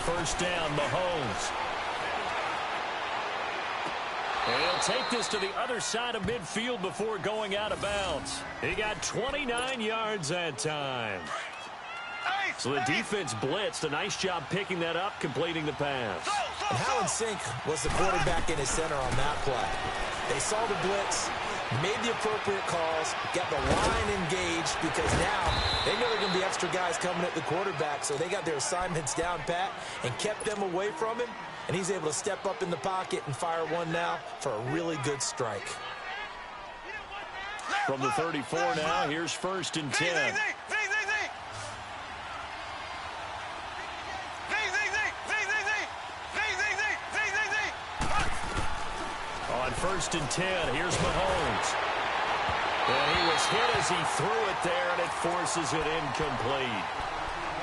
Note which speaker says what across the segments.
Speaker 1: first down, Mahomes. And he'll take this to the other side of midfield before going out of bounds. He got 29 yards that time. So the defense blitzed. A nice job picking that up, completing the pass.
Speaker 2: And how in sync was the quarterback in his center on that play? They saw the blitz, made the appropriate calls, got the line engaged because now they know there are going to be extra guys coming at the quarterback, so they got their assignments down pat and kept them away from him, and he's able to step up in the pocket and fire one now for a really good strike.
Speaker 1: From the 34 now, here's first and 10. On first and 10, here's Mahomes. And he was hit as he threw it there, and it forces it incomplete.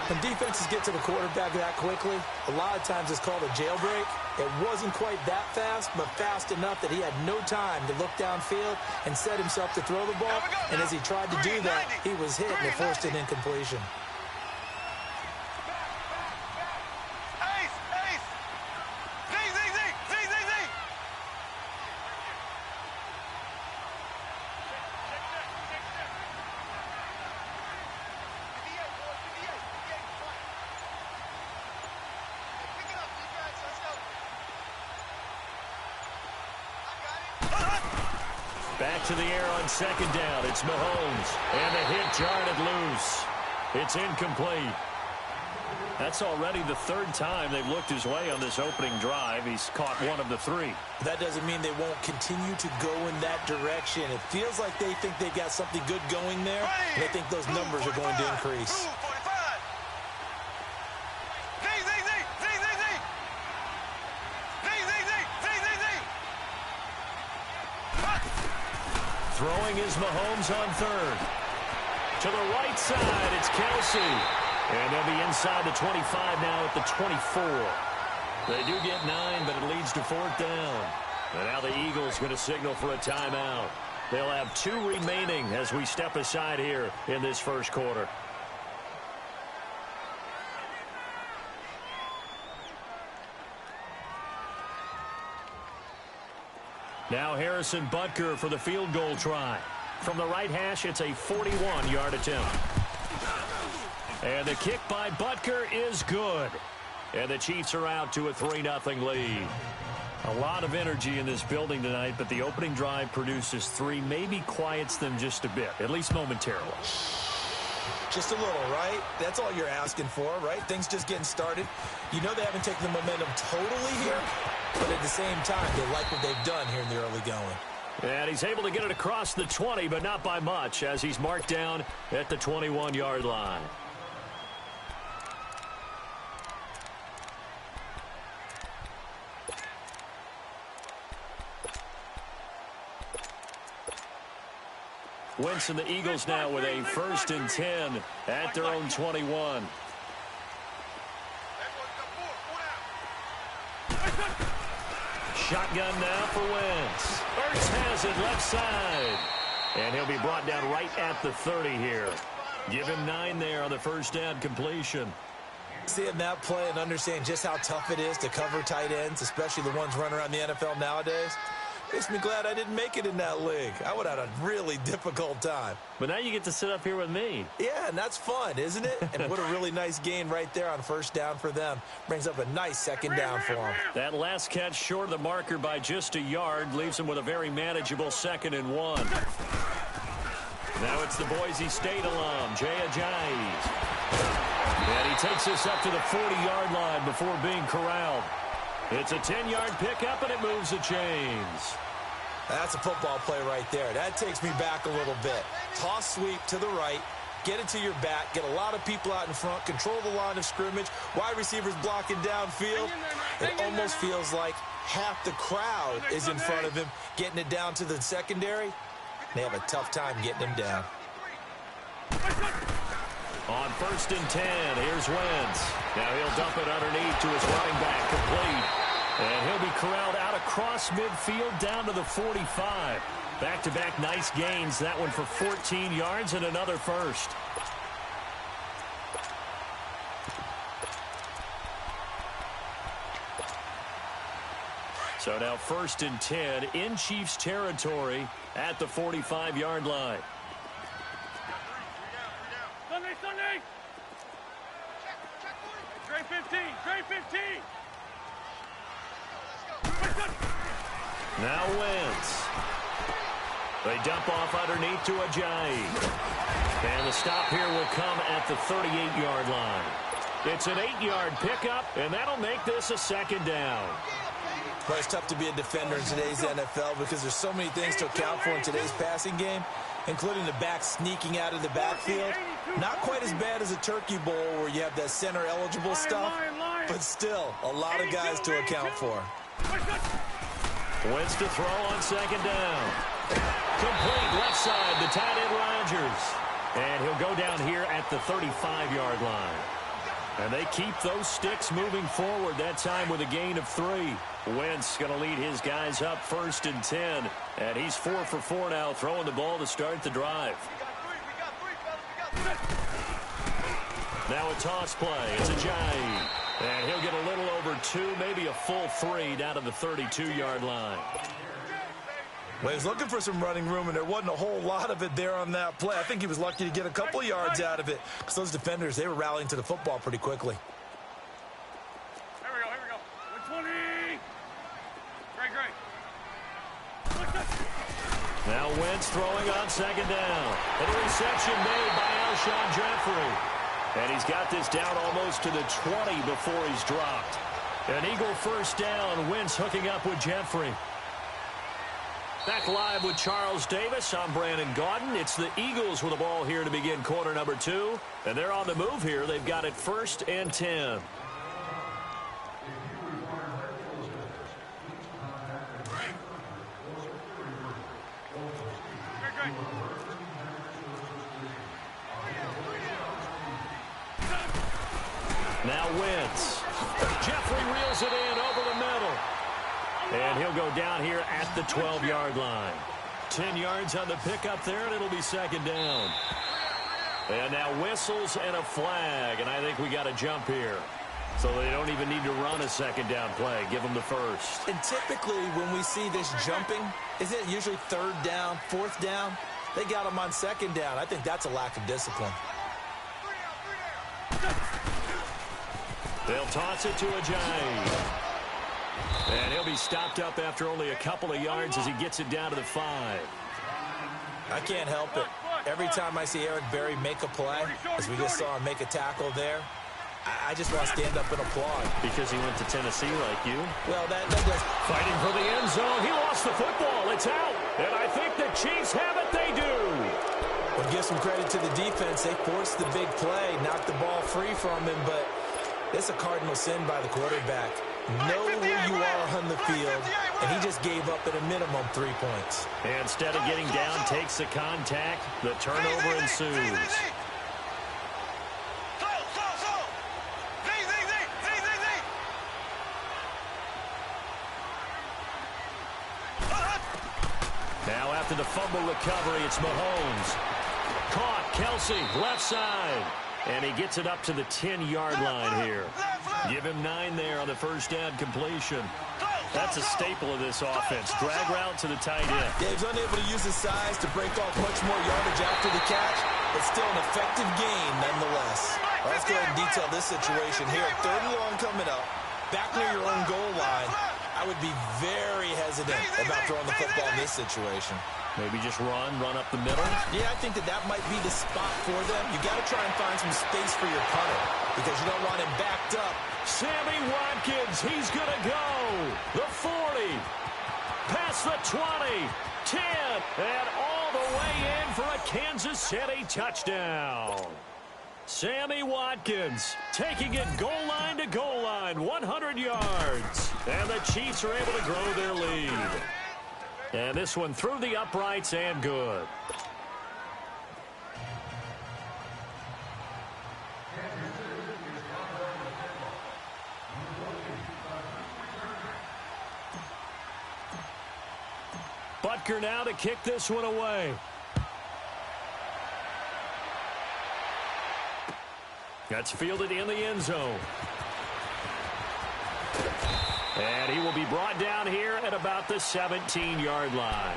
Speaker 2: When defenses get to the quarterback that quickly, a lot of times it's called a jailbreak. It wasn't quite that fast, but fast enough that he had no time to look downfield and set himself to throw the ball. And as he tried to do that, he was hit and it forced an incompletion.
Speaker 1: Back to the air on second down. It's Mahomes. And the hit jarred it loose. It's incomplete. That's already the third time they've looked his way on this opening drive. He's caught one of the three.
Speaker 2: That doesn't mean they won't continue to go in that direction. It feels like they think they've got something good going there, and they think those numbers are going to increase.
Speaker 1: Throwing is Mahomes on third. To the right side, it's Kelsey. And they'll be inside the 25 now at the 24. They do get 9, but it leads to fourth down. And now the Eagles going to signal for a timeout. They'll have 2 remaining as we step aside here in this first quarter. Now Harrison Butker for the field goal try. From the right hash, it's a 41-yard attempt. And the kick by Butker is good. And the Chiefs are out to a 3-0 lead. A lot of energy in this building tonight, but the opening drive produces 3, maybe quiets them just a bit, at least momentarily.
Speaker 2: Just a little, right? That's all you're asking for, right? Things just getting started. You know they haven't taken the momentum totally here, but at the same time, they like what they've done here in the early going.
Speaker 1: And he's able to get it across the 20, but not by much, as he's marked down at the 21-yard line. Wentz and the Eagles now with a first and 10 at their own 21. Shotgun now for Wentz. Ertz has it left side. And he'll be brought down right at the 30 here. Give him 9 there on the first down completion.
Speaker 2: Seeing that play and understand just how tough it is to cover tight ends, especially the ones running around the NFL nowadays, makes me glad I didn't make it in that league. I would have had a really difficult time.
Speaker 1: But now you get to sit up here with me.
Speaker 2: Yeah, and that's fun, isn't it? And what a really nice gain right there on first down for them. Brings up a nice second down for them.
Speaker 1: That last catch short of the marker by just a yard leaves them with a very manageable 2nd and 1. Now it's the Boise State alum, Jay Ajayi. And he takes this up to the 40-yard line before being corralled. It's a 10-yard pickup, and it moves the chains.
Speaker 2: That's a football play right there. That takes me back a little bit. Toss sweep to the right, get it to your back, get a lot of people out in front, control the line of scrimmage, wide receivers blocking downfield. It almost feels like half the crowd is in front of him, getting it down to the secondary. They have a tough time getting him down.
Speaker 1: On first and 10, here's Wentz. Now he'll dump it underneath to his running back, complete. And he'll be corralled out across midfield down to the 45. Back-to-back nice gains. That one for 14 yards and another first. So now 1st and 10 in Chiefs territory at the 45-yard line.
Speaker 3: Sunday. Trey 15.
Speaker 1: Now Wentz. They dump off underneath to Ajayi. And the stop here will come at the 38-yard line. It's an 8-yard pickup, and that'll make this a 2nd down.
Speaker 2: Well, it's tough to be a defender in today's NFL because there's so many things to account for in today's passing game, including the back sneaking out of the backfield. Not quite as bad as a turkey bowl where you have that center-eligible stuff, but still a lot of guys to account for.
Speaker 1: Wentz to throw on 2nd down. Complete left side, the tight end Rodgers. And he'll go down here at the 35-yard line. And they keep those sticks moving forward, that time with a gain of 3. Wentz going to lead his guys up 1st and 10. And he's 4 for 4 now, throwing the ball to start the drive. Now a toss play. It's Ajayi. And he'll get a little over 2, maybe a full 3 down to the 32-yard line.
Speaker 2: Well, he was looking for some running room, and there wasn't a whole lot of it there on that play. I think he was lucky to get a couple of yards out of it because those defenders, they were rallying to the football pretty quickly.
Speaker 3: Here we go. 120. Great.
Speaker 1: Now Wentz throwing on 2nd down. And a reception made by Alshon Jeffrey. And he's got this down almost to the 20 before he's dropped. An Eagle 1st down. Wentz hooking up with Jeffrey. Back live with Charles Davis. I'm Brandon Gaudin. It's the Eagles with the ball here to begin quarter number 2. And they're on the move here. They've got it 1st and 10. Now Wentz. Jeffrey reels it in over the middle. And he'll go down here at the 12-yard line. 10 yards on the pickup there, and it'll be 2nd down. And now whistles and a flag, and I think we got a jump here. So they don't even need to run a 2nd down play. Give them the 1st.
Speaker 2: And typically when we see this jumping, isn't it usually 3rd down, 4th down? They got them on 2nd down. I think that's a lack of discipline.
Speaker 1: They'll toss it to Ajayi. And he'll be stopped up after only a couple of yards as he gets it down to the 5.
Speaker 2: I can't help it. Every time I see Eric Berry make a play, as we just saw him make a tackle there, I just want to stand up and applaud.
Speaker 1: Because he went to Tennessee like you?
Speaker 2: Well, that does.
Speaker 1: Fighting for the end zone. He lost the football. It's out. And I think the Chiefs have it. They do.
Speaker 2: Well, give some credit to the defense. They forced the big play, knocked the ball free from him, but it's a cardinal sin by the quarterback. Know who you are on the field, and he just gave up at a minimum 3 points.
Speaker 1: And instead of getting down, takes the contact. The turnover ensues. Now after the fumble recovery, it's Mahomes. Caught, Kelsey, left side. And he gets it up to the 10-yard line here. Give him 9 there on the 1st down completion. That's a staple of this offense. Drag route to the tight end.
Speaker 2: Yeah, he's unable to use his size to break off much more yardage after the catch, but still an effective gain nonetheless. Well, let's go ahead and detail this situation here. 3rd and long coming up. Back near your own goal line. I would be very hesitant about throwing the football in this situation.
Speaker 1: Maybe just run up the middle?
Speaker 2: Yeah, I think that might be the spot for them. You got to try and find some space for your punter because you don't want him backed up.
Speaker 1: Sammy Watkins, he's going to go. The 40, past the 20, 10, and all the way in for a Kansas City touchdown. Sammy Watkins taking it goal line to goal line, 100 yards. And the Chiefs are able to grow their lead. And this one through the uprights and good. Butker now to kick this one away. That's fielded in the end zone. And he will be brought down here at about the 17-yard line.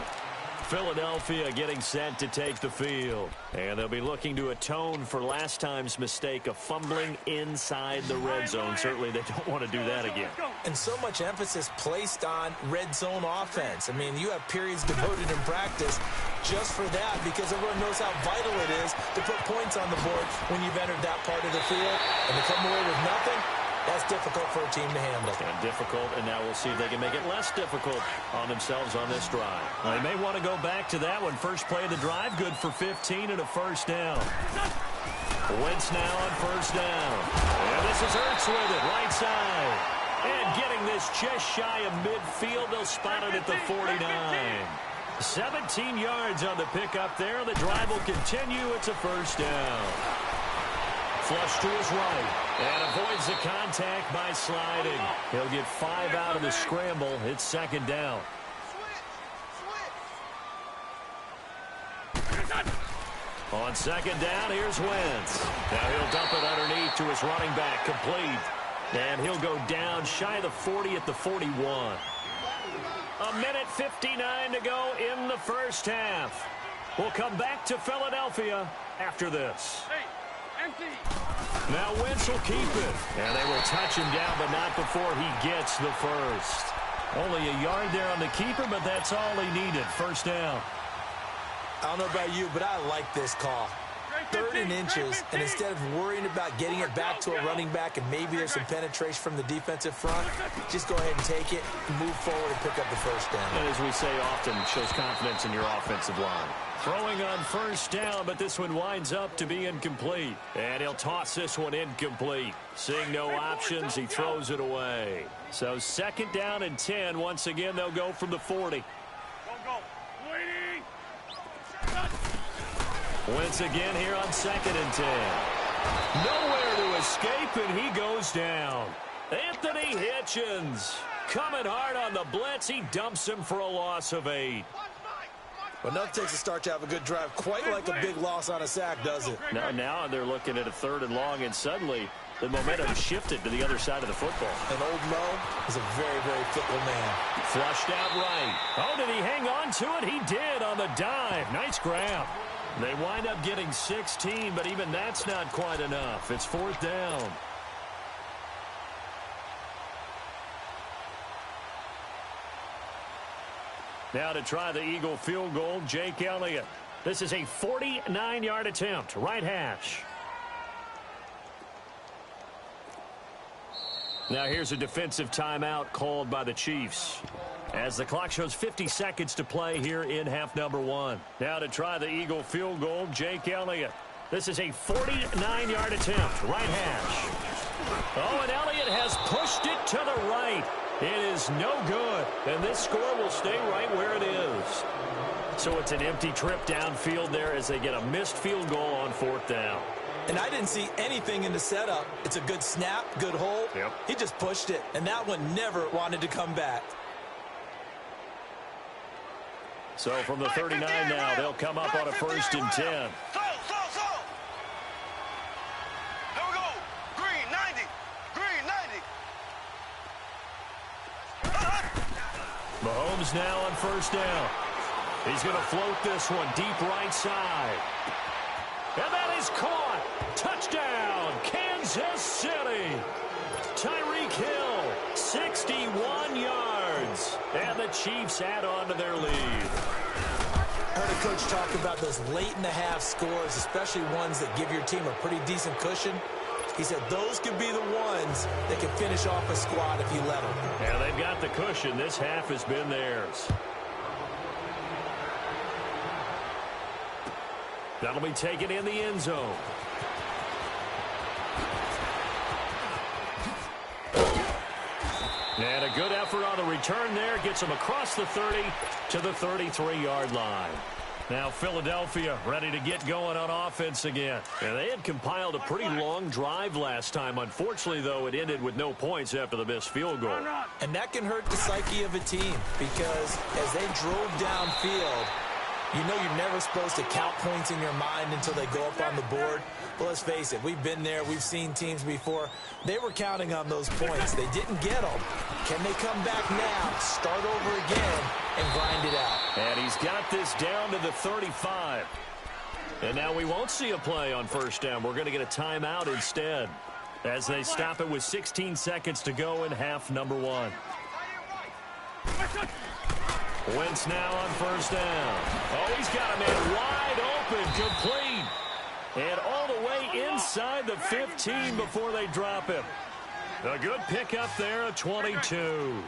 Speaker 1: Philadelphia getting set to take the field. And they'll be looking to atone for last time's mistake of fumbling inside the red zone. Certainly they don't want to do that again.
Speaker 2: And so much emphasis placed on red zone offense. I mean, you have periods devoted in practice just for that because everyone knows how vital it is to put points on the board when you've entered that part of the field. And to come away with nothing, that's difficult for a team to handle.
Speaker 1: And difficult, and now we'll see if they can make it less difficult on themselves on this drive. Well, they may want to go back to that one. First play of the drive, good for 15 and a first down. Wentz now on first down. And this is Ertz with it, right side. And getting this just shy of midfield, they'll spot it at the 49. 17 yards on the pickup there. The drive will continue. It's a first down. Flush to his right, and avoids the contact by sliding. He'll get 5 out of the scramble. It's second down. On second down, here's Wentz. Now he'll dump it underneath to his running back, complete. And he'll go down shy of the 40 at the 41. A minute 59 to go in the first half. We'll come back to Philadelphia after this. Now Wentz will keep it. And they will touch him down, but not before he gets the first. Only a yard there on the keeper, but that's all he needed. First down.
Speaker 2: I don't know about you, but I like this call. 3rd and inches, and instead of worrying about getting it back to a running back and maybe there's some penetration from the defensive front, just go ahead and take it, move forward, and pick up the first down.
Speaker 1: And as we say often, it shows confidence in your offensive line. Throwing on first down, but this one winds up to be incomplete. And he'll toss this one incomplete. Seeing no options, he throws it away. So second down and 10. Once again, they'll go from the 40.
Speaker 3: Go. Waiting.
Speaker 1: Wentz again here on second and 10. Nowhere to escape, and he goes down. Anthony Hitchens coming hard on the blitz. He dumps him for a loss of 8.
Speaker 2: But enough takes a start to have a good drive. Quite like a big loss on a sack, does it?
Speaker 1: Now they're looking at a 3rd and long, and suddenly the momentum shifted to the other side of the football.
Speaker 2: And Old Mo is a very, very fickle man.
Speaker 1: Flushed out right. Oh, did he hang on to it? He did on the dive. Nice grab. They wind up getting 16, but even that's not quite enough. It's 4th down. Now to try the Eagle field goal, Jake Elliott. This is a 49-yard attempt, right hash. Now here's a defensive timeout called by the Chiefs, as the clock shows 50 seconds to play here in half number 1. Now to try the Eagle field goal, Jake Elliott. This is a 49-yard attempt, right hash. Oh, and Elliott has pushed it to the right. It is no good, and this score will stay right where it is. So it's an empty trip downfield there as they get a missed field goal on 4th down.
Speaker 2: And I didn't see anything in the setup. It's a good snap, good hole.
Speaker 1: Yep.
Speaker 2: He just pushed it, and that one never wanted to come back.
Speaker 1: So from the 39 now, they'll come up on a 1st and 10.
Speaker 3: There we go. Green 90. Green 90.
Speaker 1: Mahomes now on 1st down. He's going to float this one deep right side. And that is caught. Touchdown, Kansas City. Tyreek Hill, 61 yards. And the Chiefs add on to their lead.
Speaker 2: I heard a coach talk about those late-in-the-half scores, especially ones that give your team a pretty decent cushion. He said those could be the ones that can finish off a squad if you let them.
Speaker 1: Yeah, they've got the cushion. This half has been theirs. That'll be taken in the end zone. And a good effort on the return there. Gets them across the 30 to the 33-yard line. Now Philadelphia ready to get going on offense again. And they had compiled a pretty long drive last time. Unfortunately, though, it ended with no points after the missed field goal.
Speaker 2: And that can hurt the psyche of a team because as they drove downfield, You know you're never supposed to count points in your mind until they go up on the board. But let's face it, we've been there. We've seen teams before. They were counting on those points. They didn't get them. Can they come back now, start over again, and grind it out?
Speaker 1: And he's got this down to the 35. And now we won't see a play on first down. We're going to get a timeout instead as they stop it with 16 seconds to go in half number 1. Wentz now on first down. Oh, he's got a man wide open, complete. And all the way inside the 15 before they drop him. A good pickup there at 22.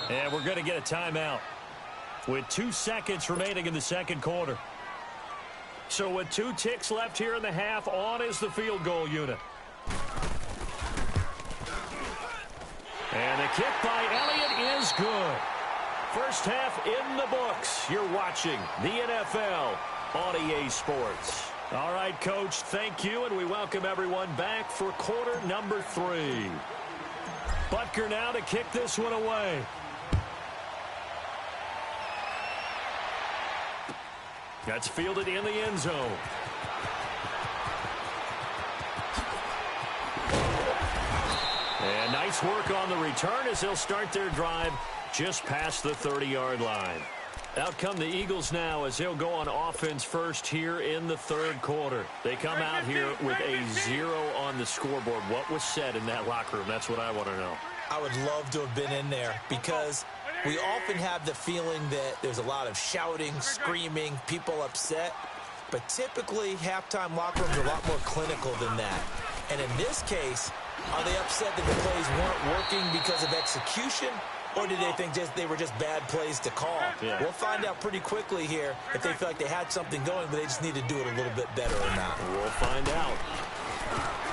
Speaker 1: And we're going to get a timeout with 2 seconds remaining in the second quarter. So with 2 ticks left here in the half, on is the field goal unit. And the kick by Elliott is good. First half in the books. You're watching the NFL on EA Sports. All right, Coach, thank you, and we welcome everyone back for quarter number 3. Butker now to kick this one away. That's fielded in the end zone. And nice work on the return as they'll start their drive just past the 30-yard line. Out come the Eagles now as they'll go on offense first here in the third quarter. They come out here with a 0 on the scoreboard. What was said in that locker room? That's what I want to know.
Speaker 2: I would love to have been in there because we often have the feeling that there's a lot of shouting, screaming, people upset. But typically, halftime locker rooms are a lot more clinical than that. And in this case, are they upset that the plays weren't working because of execution? Or did they think they were just bad plays to call?
Speaker 1: Yeah.
Speaker 2: We'll find out pretty quickly here if they feel like they had something going, but they just need to do it a little bit better or not.
Speaker 1: We'll find out.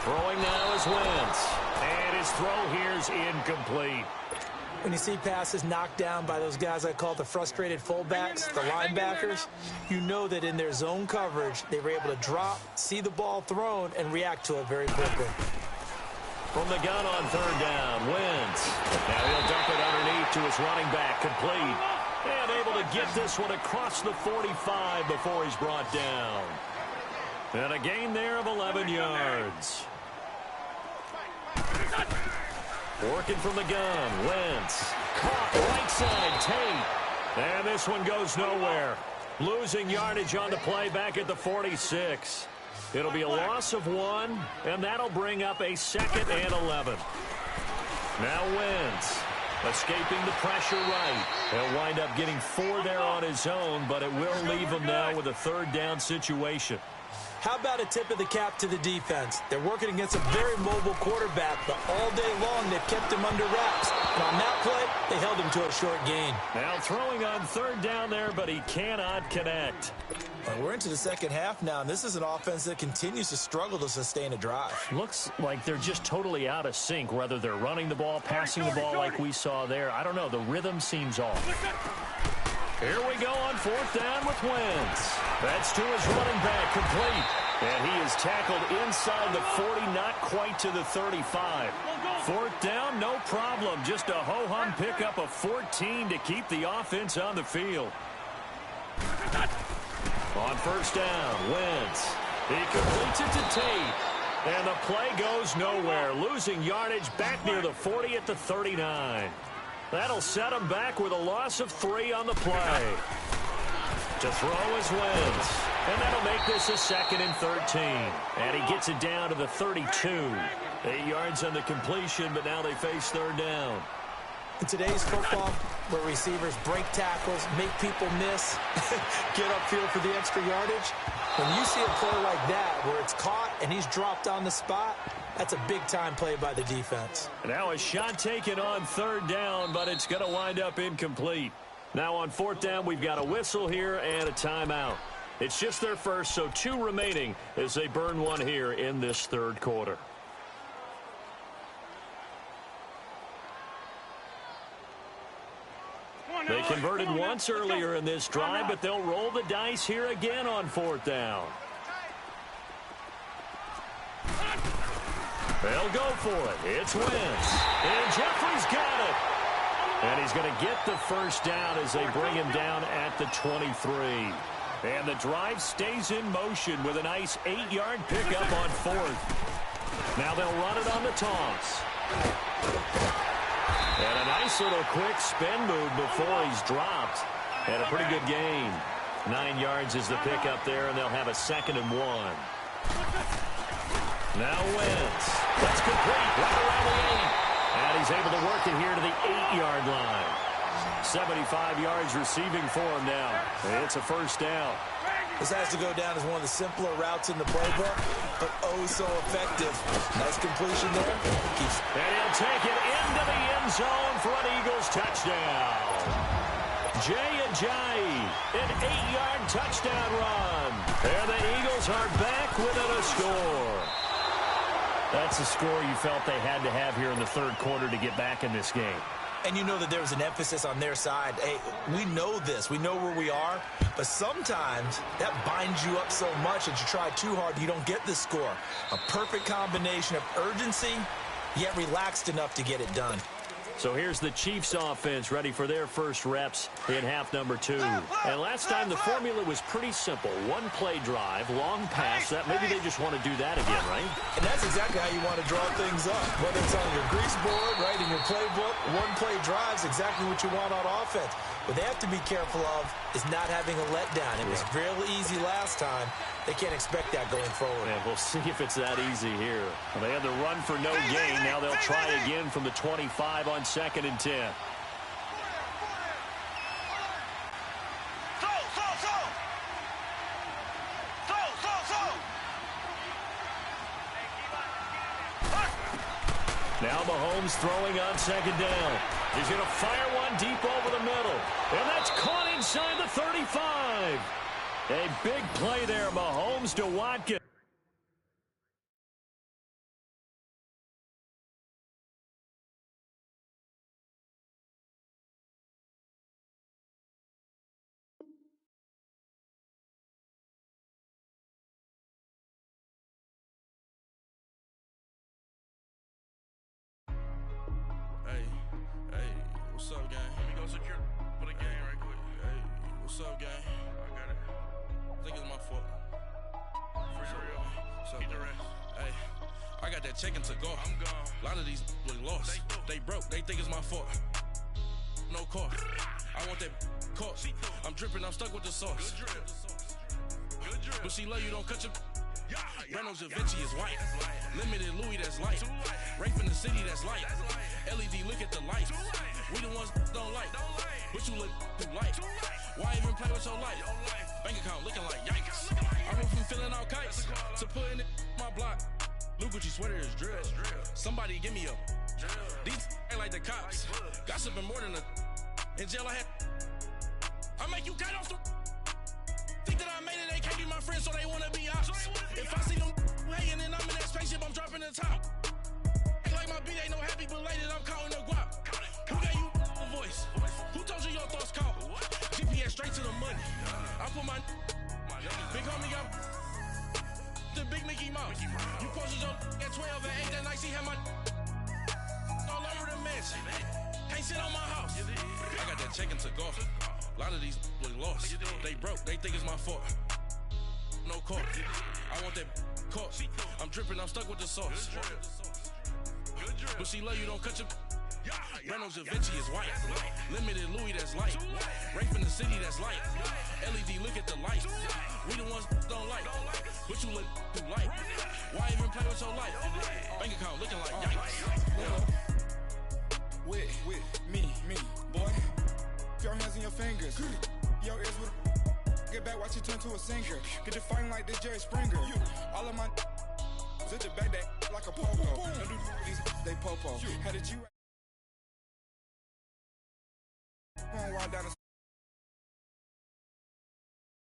Speaker 1: Throwing now is Wentz. And his throw here's incomplete.
Speaker 2: When you see passes knocked down by those guys I call the frustrated fullbacks, the linebackers, you know that in their zone coverage, they were able to drop, see the ball thrown, and react to it very quickly.
Speaker 1: From the gun on third down, Wentz. Now he'll dump it underneath to his running back, complete. And able to get this one across the 45 before he's brought down. And a gain there of 11 yards. Working from the gun, Wentz. Caught right side, Tate. And this one goes nowhere. Losing yardage on the play back at the 46. It'll be a loss of 1, and that'll bring up a 2nd and 11. Now Wentz escaping the pressure right. He'll wind up getting 4 there on his own, but it will leave him now with a third down situation.
Speaker 2: How about a tip of the cap to the defense? They're working against a very mobile quarterback, but all day long they've kept him under wraps. And on that play, they held him to a short gain.
Speaker 1: Now throwing on third down there, but he cannot connect.
Speaker 2: And we're into the second half now, and this is an offense that continues to struggle to sustain a drive.
Speaker 1: Looks like they're just totally out of sync, whether they're running the ball, passing the ball like we saw there. I don't know. The rhythm seems off. Here we go on fourth down with Wentz. That's to his running back, complete. And he is tackled inside the 40, not quite to the 35. Fourth down, no problem. Just a ho-hum pickup of 14 to keep the offense on the field. On first down, Wentz. He completes it to Tate. And the play goes nowhere. Losing yardage back near the 40 at the 39. That'll set him back with a loss of 3 on the play. To throw is Wentz. And that'll make this a 2nd and 13. And he gets it down to the 32. 8 yards on the completion, but now they face third down.
Speaker 2: In today's football, where receivers break tackles, make people miss, get upfield for the extra yardage, when you see a play like that where it's caught and he's dropped on the spot, that's a big-time play by the defense.
Speaker 1: Now a shot taken on third down, but it's going to wind up incomplete. Now on fourth down, we've got a whistle here and a timeout. It's just their first, so 2 remaining as they burn 1 here in this third quarter. They converted once earlier in this drive, but they'll roll the dice here again on fourth down. They'll go for it. It's Wentz. And Jeffrey's got it. And he's going to get the first down as they bring him down at the 23. And the drive stays in motion with a nice 8-yard pickup on 4th. Now they'll run it on the toss. And a nice little quick spin move before he's dropped. And a pretty good gain. 9 yards is the pickup there, and they'll have a 2nd and 1. Now Wentz. That's complete. Right around the 8. And he's able to work it here to the 8-yard line. 75 yards receiving for him now. It's a first down.
Speaker 2: This has to go down as one of the simpler routes in the playbook, but oh so effective. Nice completion there.
Speaker 1: And he'll take it into the end zone for an Eagles touchdown. Jay Ajayi, an 8-yard touchdown run. And the Eagles are back within a score. That's a score you felt they had to have here in the 3rd quarter to get back in this game.
Speaker 2: And you know that there was an emphasis on their side. Hey, we know this. We know where we are. But sometimes that binds you up so much that you try too hard, you don't get the score. A perfect combination of urgency, yet relaxed enough to get it done.
Speaker 1: So here's the Chiefs offense ready for their first reps in half number 2. And last time the formula was pretty simple. 1-play drive, long pass. That maybe they just want to do that again, right?
Speaker 2: And that's exactly how you want to draw things up. Whether it's on your grease board, right, in your playbook, 1-play drive is exactly what you want on offense. What they have to be careful of is not having a letdown. It was real easy last time. They can't expect that going forward.
Speaker 1: And we'll see if it's that easy here. Well, they had the run for no gain. Now they'll try again from the 25 on 2nd and 10. Now Mahomes throwing on 2nd down. He's going to fire one deep over the middle. And that's caught inside the 35. A big play there, Mahomes to Watkins.
Speaker 4: What's up, gang? Let me go secure for the game right quick. Hey, what's up, gang? I got it. I think it's my fault. For real. What's up, the rest. Hey, I got that chicken to go. I'm gone. A lot of these look lost. They broke. They think it's my fault. No car. I want that caught. I'm dripping. I'm stuck with the sauce. Good drip. Good drip. But she love you. Don't cut your. Reynolds Da Vinci is white. Limited Louis, that's light. Rape in the city, that's light. LED, look at the light. We the ones don't like. But you look too light. Why even play with your life? Bank account looking like yikes. I went from filling out kites to putting it in my block. Blue Gucci sweater is drill. Somebody give me a. These ain't like the cops. Gossiping more than a. In jail I had. I make you cut off the. Think that I made it, they can't be my friends, so they wanna be ops. If I see them hating and I'm in that spaceship, I'm dropping the top. Act like my beat ain't no happy belated, I'm counting the guap. Who gave you a voice? Who told you your thoughts count? GPS straight to the money. I put my big homie got the big Mickey Mouse. You posted your at 12 and 8 that night, she had my all over the mansion. Can't sit on my house. I got that chicken to go. A lot of these look lost. They broke. They think it's my fault. No car. I want that caught. I'm dripping. I'm stuck with the sauce. But she love you. Don't cut your. Reynolds Da Vinci is white. Limited Louis, that's light. Rape in the city, that's light. LED, look at the light. We the ones don't like. But you look too light. Why even play with your life? Bank account looking like yikes.
Speaker 5: With me, boy. Your hands in your fingers. Your ears with get back, watch you turn to a singer. Get to fighting like this Jerry Springer. All of my sit the back that like a popo. Don't do these they popo. How did you? Wild down the